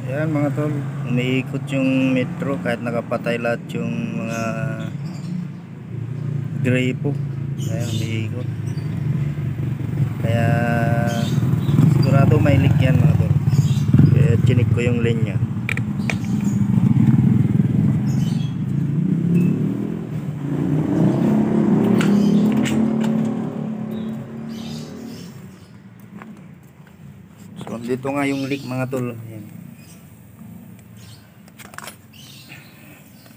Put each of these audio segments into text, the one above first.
Ayan mga tol, umiikot yung metro kahit nakapatay lahat yung mga gripo. Ayan, umiikot. Kaya sigurado may leak yan mga tol. Kaya chinik ko yung linya. So dito nga yung leak mga tol. Ayan.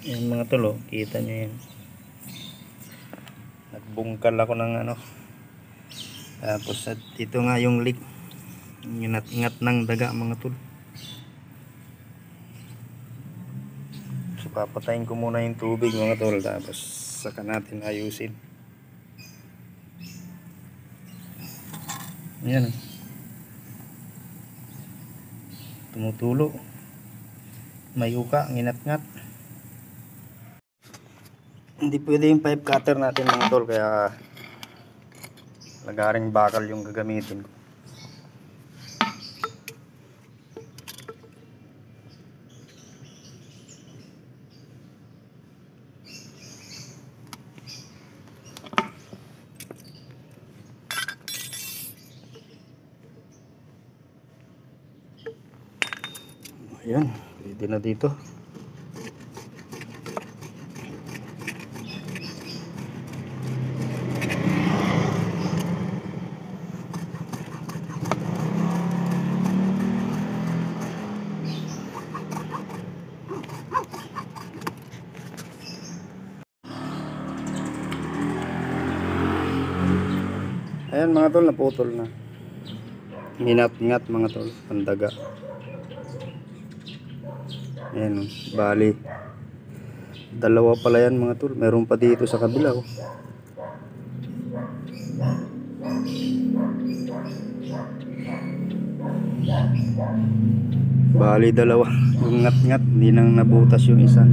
Ayan mga tol, oh, kita nyo yan. Nagbungkal ako ng ano. Tapos at ito nga yung leak. Ingat ng daga mga tol. So papatayin ko muna yung tubig mga tol, tapos saka natin ayusin. Ayan, tumutulo, may uka, nginat-ngat. Hindi pwede yung pipe cutter natin mga tol, kaya lagaring bakal yung gagamitin ko. Ayan, pwede na dito. Ayan mga tol, naputol na. Nginat-ngat mga tol, pandaga. Ayan, bali dalawa pala yan mga tol. Meron pa dito sa kabila, oh. Bali dalawa yung ngat-ngat, hindi nang nabutas yung isa.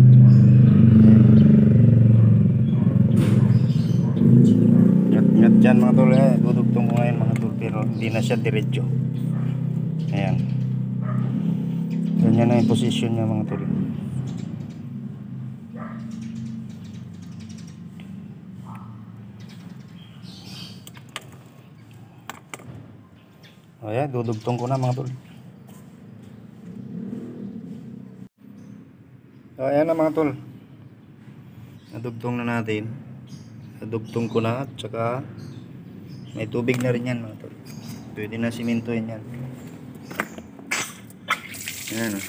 Ngat-ngat dyan mga tol, dudugtong ko ngayon mga tol, pero hindi na siya diretso. Ayan, ganyan na yung position niya mga tol. Ayan, dudugtong ko na mga tol. Ayan na mga tol, nadugtong na natin. Nadugtong ko na, at saka may tubig na rin yan mga tol. Pwede na simintuhin yan. Ayan, oh.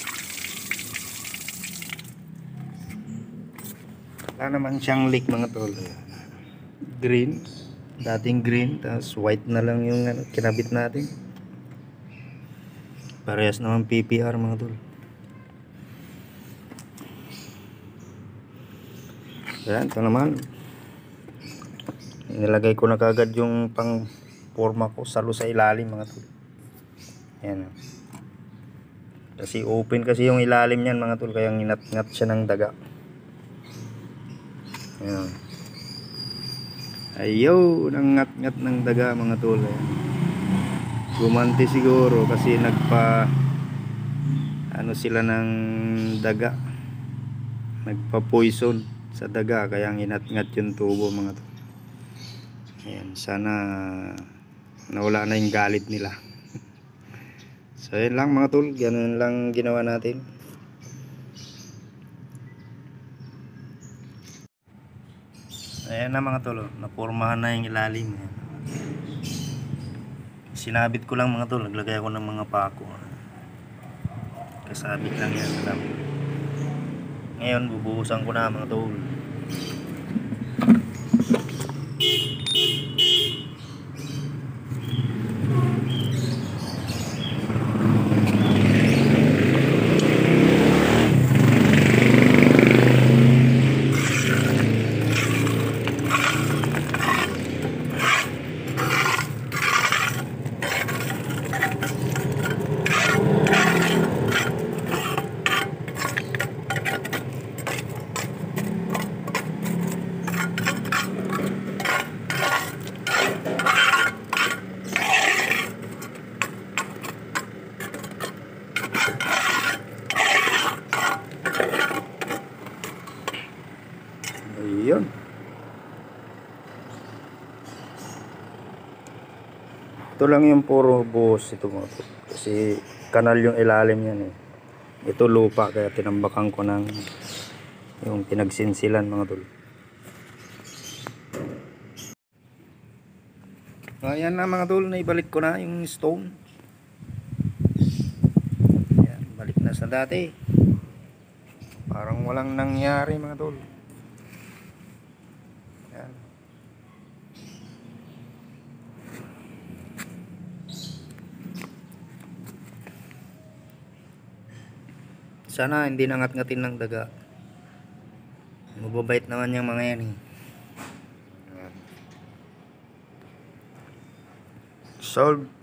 Wala naman siyang leak mga tol. Green, dating green, tapos white na lang yung kinabit natin. Parehas naman PPR mga tol. Ayan, ito naman. Nilagay ko na kagad yung pang forma ko, salo sa ilalim mga tol. Ayan. Kasi open kasi yung ilalim niyan mga tol, kaya nginat-ngat siya ng daga. Ayan. Ayaw, nangat-ngat ng daga mga tol. Ayan. Gumanti siguro kasi ano sila ng daga, nagpa poison sa daga, kaya nginat-ngat yung tubo mga tol. Ayan, sana nawala na yung galit nila. So yun lang mga tol, ganun lang ginawa natin. Ayan na mga tol, napormahan na yung ilalim. Sinabit ko lang mga tol, naglagay ako ng mga pako. Kasabit lang yan. Ngayon bubuhusan ko na mga tol. Ito lang yung puro buhos ito mga tol. Kasi kanal yung ilalim yan eh. Ito lupa kaya tinambakan ko ng yung pinagsinsilan mga tol. Ayan na mga tol, naibalik ko na yung stone. Ayan, balik na sa dati. Parang walang nangyari mga tol. Ayan. Sana hindi nangat-ngatin ng daga. Mababait naman yung mga yan eh. Ayan. Solved.